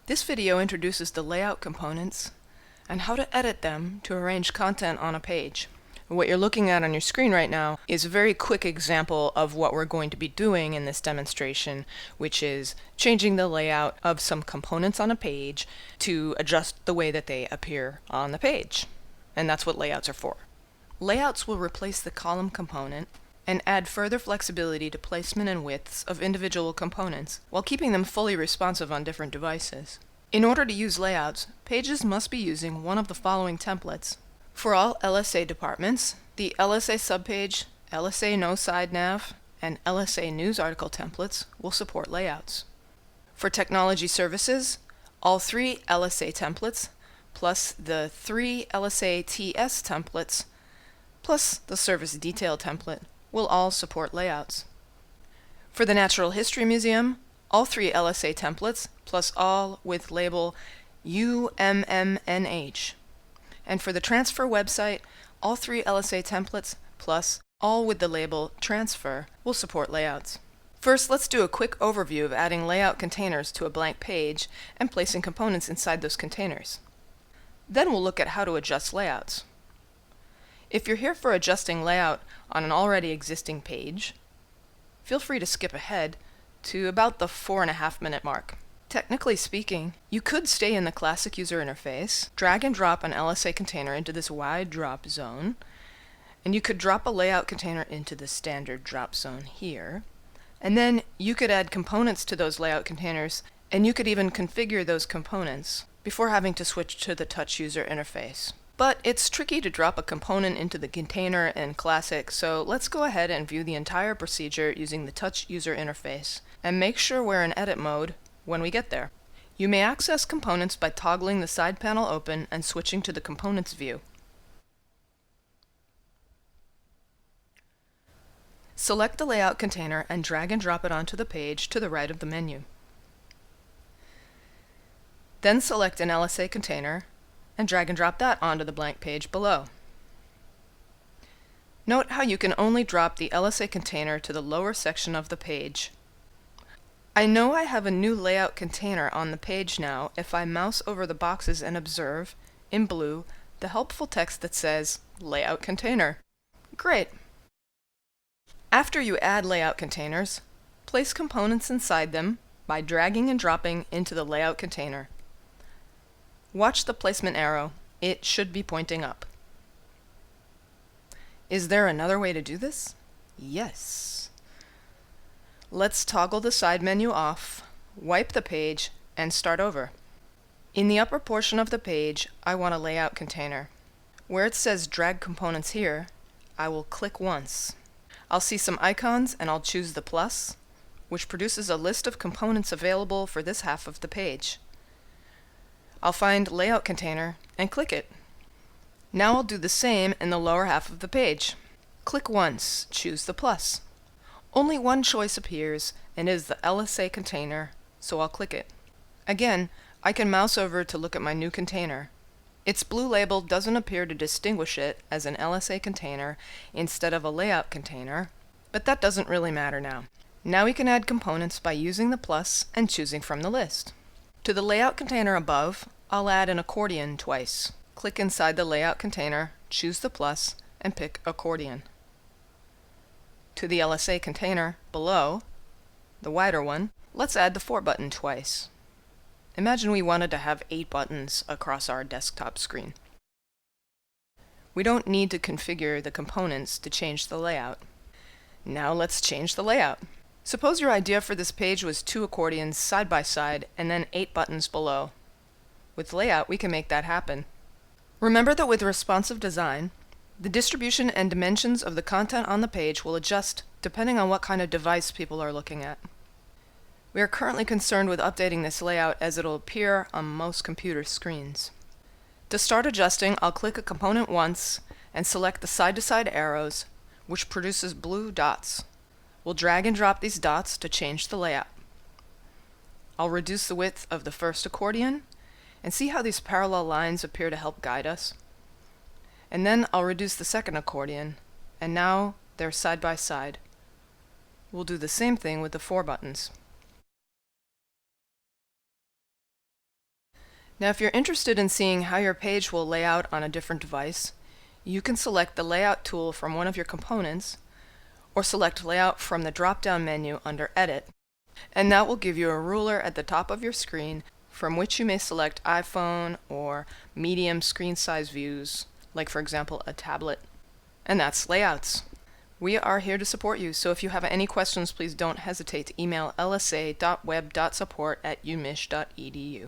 This video introduces the layout components and how to edit them to arrange content on a page. What you're looking at on your screen right now is a very quick example of what we're going to be doing in this demonstration, which is changing the layout of some components on a page to adjust the way that they appear on the page. And that's what layouts are for. Layouts will replace the column component and add further flexibility to placement and widths of individual components while keeping them fully responsive on different devices. In order to use layouts, pages must be using one of the following templates. For all LSA departments, the LSA subpage, LSA no side nav, and LSA news article templates will support layouts. For technology services, all 3 LSA templates, plus the 3 LSA TS templates, plus the service detail template, will all support layouts. For the Natural History Museum, all 3 LSA templates, plus all with label UMMNH. And for the transfer website, all 3 LSA templates, plus all with the label transfer, will support layouts. First, let's do a quick overview of adding layout containers to a blank page and placing components inside those containers. Then we'll look at how to adjust layouts. If you're here for adjusting layout on an already existing page, feel free to skip ahead to about the 4.5-minute mark. Technically speaking, you could stay in the classic user interface, drag and drop an LSA container into this wide drop zone, and you could drop a layout container into the standard drop zone here, and then you could add components to those layout containers, and you could even configure those components before having to switch to the touch user interface. But it's tricky to drop a component into the container in Classic, so let's go ahead and view the entire procedure using the touch user interface, and make sure we're in edit mode when we get there. You may access components by toggling the side panel open and switching to the Components view. Select the layout container and drag and drop it onto the page to the right of the menu. Then select an LSA container and drag and drop that onto the blank page below. Note how you can only drop the LSA container to the lower section of the page. I know I have a new layout container on the page now if I mouse over the boxes and observe, in blue, the helpful text that says Layout Container. Great! After you add layout containers, place components inside them by dragging and dropping into the layout container. Watch the placement arrow. It should be pointing up. Is there another way to do this? Yes. Let's toggle the side menu off, wipe the page, and start over. In the upper portion of the page, I want a layout container. Where it says Drag Components here, I will click once. I'll see some icons and I'll choose the plus, which produces a list of components available for this half of the page. I'll find Layout Container and click it. Now I'll do the same in the lower half of the page. Click once, choose the plus. Only one choice appears and is the LSA container, so I'll click it. Again, I can mouse over to look at my new container. Its blue label doesn't appear to distinguish it as an LSA container instead of a layout container, but that doesn't really matter now. Now we can add components by using the plus and choosing from the list. To the layout container above, I'll add an accordion twice. Click inside the layout container, choose the plus, and pick accordion. To the LSA container below, the wider one, let's add the 4 button twice. Imagine we wanted to have 8 buttons across our desktop screen. We don't need to configure the components to change the layout. Now let's change the layout. Suppose your idea for this page was 2 accordions side by side and then 8 buttons below. With layout, we can make that happen. Remember that with responsive design, the distribution and dimensions of the content on the page will adjust depending on what kind of device people are looking at. We are currently concerned with updating this layout as it will appear on most computer screens. To start adjusting, I'll click a component once and select the side-to-side arrows, which produces blue dots. We'll drag and drop these dots to change the layout. I'll reduce the width of the first accordion and see how these parallel lines appear to help guide us. And then I'll reduce the second accordion, and now they're side by side. We'll do the same thing with the 4 buttons. Now, if you're interested in seeing how your page will lay out on a different device, you can select the Layout tool from one of your components, or select Layout from the drop-down menu under Edit, and that will give you a ruler at the top of your screen from which you may select iPhone or medium screen size views, like for example a tablet. And that's Layouts. We are here to support you, so if you have any questions, please don't hesitate to email lsa.web.support@umich.edu.